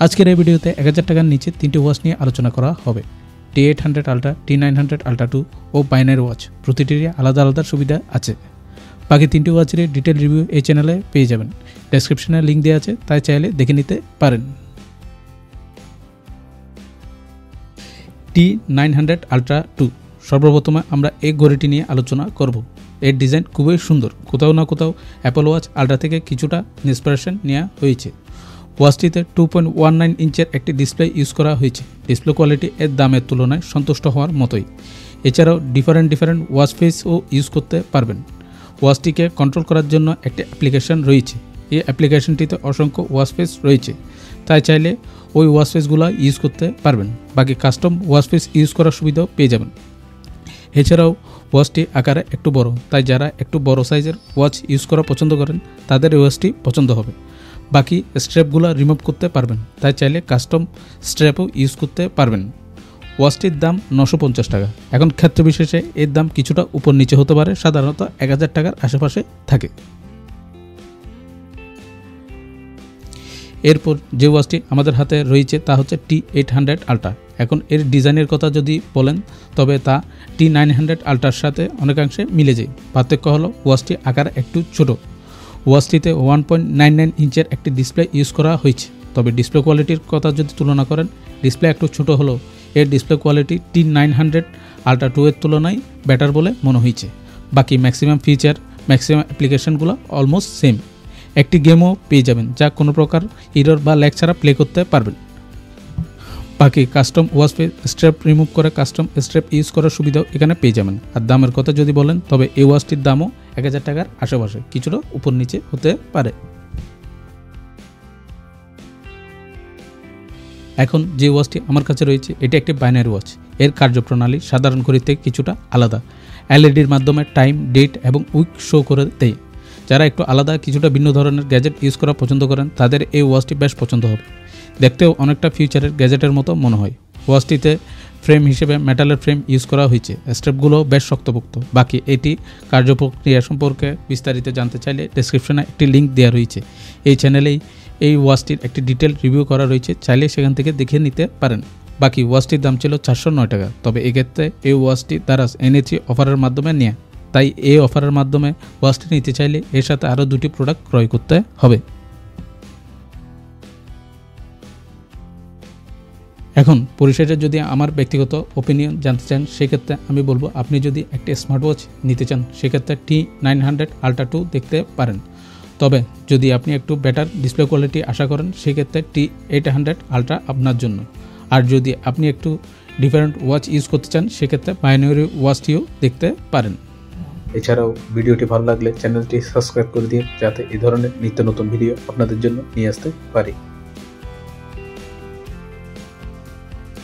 আজকের এই ভিডিওতে 1000 টাকার নিচে তিনটি ওয়াচ নিয়ে আলোচনা করা হবে। T800 Ultra, T900 Ultra 2 ও বাইনারি ওয়াচ, প্রতিটিরই আলাদা আলাদা সুবিধা আছে। বাকি তিনটি ওয়াচের ডিটেল রিভিউ এই চ্যানেলে পেয়ে যাবেন। ডেসক্রিপশনে লিঙ্ক দেওয়া আছে, তাই চাইলে দেখে নিতে পারেন। T900 Ultra 2, সর্বপ্রথমে আমরা এই ঘড়িটি নিয়ে আলোচনা করব। এর ডিজাইন খুবই সুন্দর, কোথাও না কোথাও অ্যাপল ওয়াচ আলট্রা থেকে কিছুটা ইন্সপিরেশন নেওয়া হয়েছে। ওয়াচটিতে 2.19 ইঞ্চের একটি ডিসপ্লে ইউজ করা হয়েছে। ডিসপ্লে কোয়ালিটি এর দামের তুলনায় সন্তুষ্ট হওয়ার মতোই। এছাড়াও ডিফারেন্ট ওয়াচ ফেসও ইউজ করতে পারবেন। ওয়াচটিকে কন্ট্রোল করার জন্য একটি অ্যাপ্লিকেশন রয়েছে। এই অ্যাপ্লিকেশনটিতে অসংখ্য ওয়াচ ফেস রয়েছে, তাই চাইলে ওই ওয়াচ ফেসগুলো ইউজ করতে পারবেন। বাকি কাস্টম ওয়াচ ফেস ইউজ করার সুবিধাও পেয়ে যাবেন। এছাড়াও ওয়াচটি আকারে একটু বড়, তাই যারা একটু বড় সাইজের ওয়াচ ইউজ করা পছন্দ করেন তাদের এই ওয়াচটি পছন্দ হবে। বাকি স্ট্র্যাপগুলো রিমুভ করতে পারবেন, তাই চাইলে কাস্টম স্ট্র্যাপও ইউজ করতে পারবেন। ওয়াচটির দাম 950 টাকা। এখন ক্ষেত্র বিশেষে এর দাম কিছুটা উপর নিচে হতে পারে, সাধারণত 1000 টাকার আশেপাশে থাকে। এরপর যে ওয়াচটি আমাদের হাতে রয়েছে তা হচ্ছে T800 Ultra। এখন এর ডিজাইনের কথা যদি বলেন তবে তা T900 Ultraর সাথে অনেকাংশে মিলে যায়। পার্থক্য হলো ওয়াচটি আকার একটু ছোট। ওয়াচটিতে 1.99 ইঞ্চের একটি ডিসপ্লে ইউজ করা হয়েছে। তবে ডিসপ্লে কোয়ালিটির কথা যদি তুলনা করেন, ডিসপ্লে একটু ছোট হলেও এর ডিসপ্লে কোয়ালিটি T900 Ultra 2 এর তুলনায় বেটার বলে মনে হয়েছে। বাকি ম্যাক্সিমাম ফিচার, ম্যাক্সিমাম অ্যাপ্লিকেশনগুলো অলমোস্ট সেম। একটি গেমও পেয়ে যাবেন যা কোনো প্রকার এরর বা ল্যাগ ছাড়া প্লে করতে পারবেন। বাকি কাস্টম ওয়াচ স্ট্র্যাপ রিমুভ করে কাস্টম স্ট্র্যাপ ইউজ করার সুবিধাও এখানে পেয়ে যাবেন। আর দামের কথা যদি বলেন তবে এই ওয়াচটির দামও 1000 টাকার আশেপাশে, কিছুটা উপর নিচে হতে পারে। এখন যে ওয়াচটি আমার কাছে রয়েছে এটি একটি বাইনারি ওয়াচ। এর কার্যপ্রণালী সাধারণ ঘড়ি থেকে কিছুটা আলাদা। এলইডির মাধ্যমে টাইম, ডেট এবং উইক শো করে দেয়। যারা একটু আলাদা, কিছুটা ভিন্ন ধরনের গ্যাজেট ইউজ করা পছন্দ করেন তাদের এই ওয়াচটি বেশ পছন্দ হবে। দেখতেও অনেকটা ফিউচারের গ্যাজেটের মতো মনে হয়। ওয়াচটিতে ফ্রেম হিসেবে মেটালের ফ্রেম ইউজ করা হয়েছে। স্ট্র্যাপগুলো বেশ শক্তপোক্ত। বাকি এটি কার্যপ্রক্রিয়া সম্পর্কে বিস্তারিত জানতে চাইলে ডেসক্রিপশনে একটি লিঙ্ক দেওয়া রয়েছে। এই চ্যানেলেই এই ওয়াচটির একটি ডিটেল রিভিউ করা রয়েছে, চাইলে সেখান থেকে দেখে নিতে পারেন। বাকি ওয়াচটির দাম ছিল 409 টাকা। তবে এক্ষেত্রে এই ওয়াচটি দ্বারা এনেছি অফারের মাধ্যমে নেয়া, তাই এই অফারের মাধ্যমে ওয়াচটি নিতে চাইলে এর সাথে আরও 2টি প্রোডাক্ট ক্রয় করতে হবে। এখন পরিশেষে যদি আমার ব্যক্তিগত ওপিনিয়ন জানতে চান, সেক্ষেত্রে আমি বলবো আপনি যদি একটি স্মার্ট ওয়াচ নিতে চান সেক্ষেত্রে T900 Ultra 2 দেখতে পারেন। তবে যদি আপনি একটু বেটার ডিসপ্লে কোয়ালিটি আশা করেন সেক্ষেত্রে T800 Ultra আপনার জন্য। আর যদি আপনি একটু ডিফারেন্ট ওয়াচ ইউজ করতে চান সেক্ষেত্রে বাইনারি ওয়াচটিও দেখতে পারেন। এছাড়াও ভিডিওটি ভালো লাগলে চ্যানেলটি সাবস্ক্রাইব করে দিন, যাতে এই ধরনের নিত্য নতুন ভিডিও আপনাদের জন্য নিয়ে আসতে পারি।